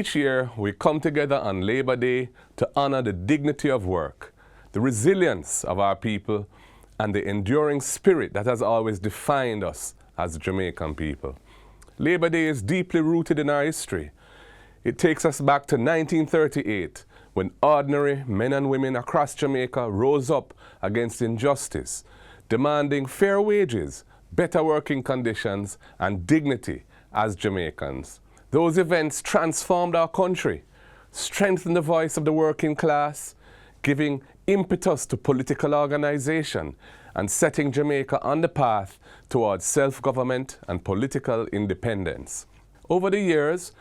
Each year, we come together on Labor Day to honor the dignity of work, the resilience of our people, and the enduring spirit that has always defined us as Jamaican people. Labor Day is deeply rooted in our history. It takes us back to 1938, when ordinary men and women across Jamaica rose up against injustice, demanding fair wages, better working conditions, and dignity as Jamaicans. Those events transformed our country, strengthened the voice of the working class, giving impetus to political organization, and setting Jamaica on the path towards self-government and political independence. Over the years,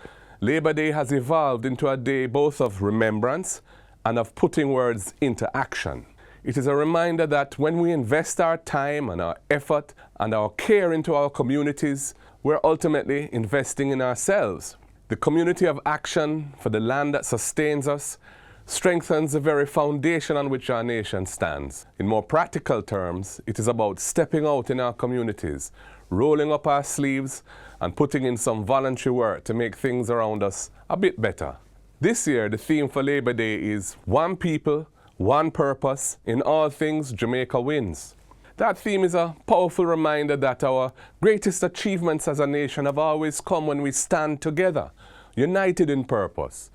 Labor Day has evolved into a day both of remembrance and of putting words into action. It is a reminder that when we invest our time and our effort and our care into our communities, we're ultimately investing in ourselves. The community of action for the land that sustains us strengthens the very foundation on which our nation stands. In more practical terms, it is about stepping out in our communities, rolling up our sleeves, and putting in some voluntary work to make things around us a bit better. This year, the theme for Labor Day is One People, One Purpose, in all things Jamaica wins. That theme is a powerful reminder that our greatest achievements as a nation have always come when we stand together, united in purpose,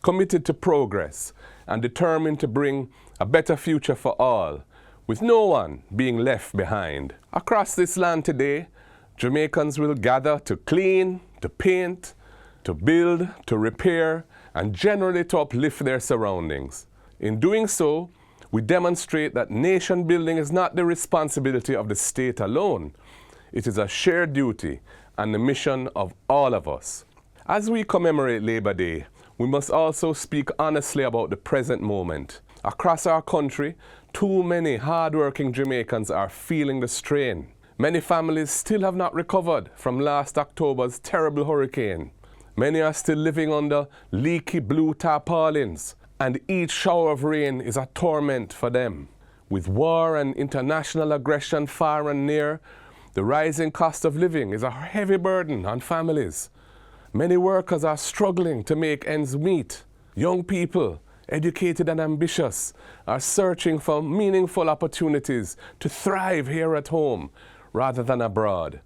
committed to progress, and determined to bring a better future for all, with no one being left behind. Across this land today, Jamaicans will gather to clean, to paint, to build, to repair, and generally to uplift their surroundings. In doing so, we demonstrate that nation building is not the responsibility of the state alone. It is a shared duty and the mission of all of us. As we commemorate Labor Day, we must also speak honestly about the present moment. Across our country, too many hard-working Jamaicans are feeling the strain. Many families still have not recovered from last October's terrible hurricane. Many are still living under leaky blue tarpaulins, and each shower of rain is a torment for them. With war and international aggression far and near, the rising cost of living is a heavy burden on families. Many workers are struggling to make ends meet. Young people, educated and ambitious, are searching for meaningful opportunities to thrive here at home rather than abroad,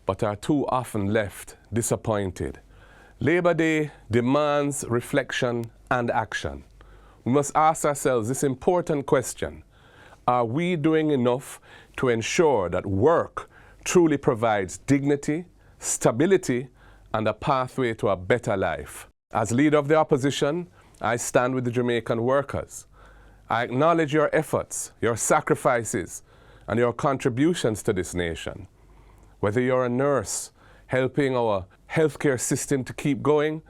but are too often left disappointed. Labor Day demands reflection and action. We must ask ourselves this important question: are we doing enough to ensure that work truly provides dignity, stability, and a pathway to a better life? As leader of the opposition, I stand with the Jamaican workers. I acknowledge your efforts, your sacrifices, and your contributions to this nation. Whether you're a nurse helping our healthcare system to keep going,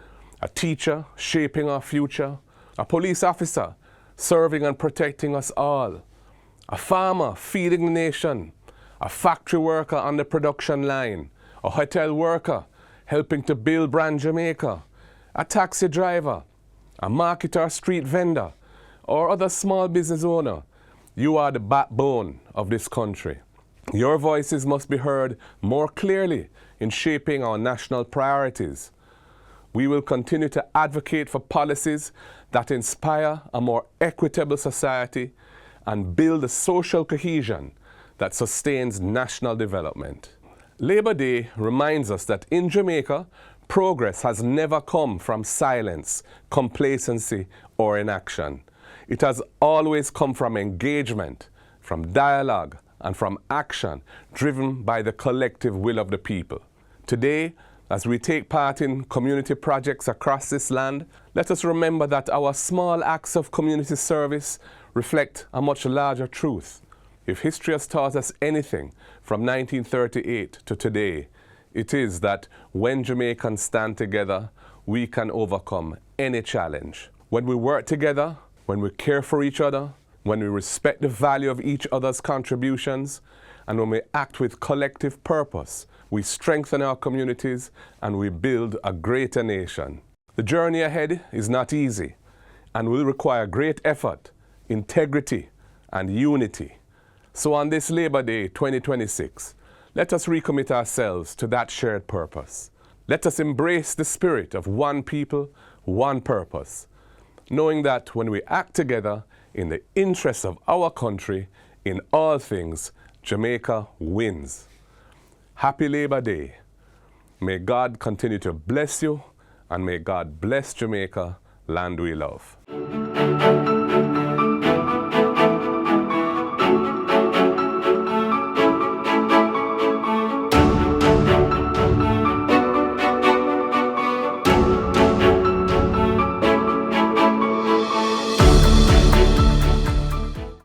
a teacher shaping our future, a police officer serving and protecting us all, a farmer feeding the nation, a factory worker on the production line, a hotel worker helping to build brand Jamaica, a taxi driver, a marketer, street vendor, or other small business owner, you are the backbone of this country. Your voices must be heard more clearly in shaping our national priorities. We will continue to advocate for policies that inspire a more equitable society and build a social cohesion that sustains national development. Labor Day reminds us that in Jamaica, progress has never come from silence, complacency, or inaction. It has always come from engagement, from dialogue, and from action driven by the collective will of the people. Today, as we take part in community projects across this land, let us remember that our small acts of community service reflect a much larger truth. If history has taught us anything from 1938 to today, it is that when Jamaicans stand together, we can overcome any challenge. When we work together, when we care for each other, when we respect the value of each other's contributions, and when we act with collective purpose, we strengthen our communities and we build a greater nation. The journey ahead is not easy and will require great effort, integrity, and unity. So on this Labor Day 2026, let us recommit ourselves to that shared purpose. Let us embrace the spirit of one people, one purpose, knowing that when we act together in the interests of our country, in all things, Jamaica wins. Happy Labor Day. May God continue to bless you, and may God bless Jamaica, land we love.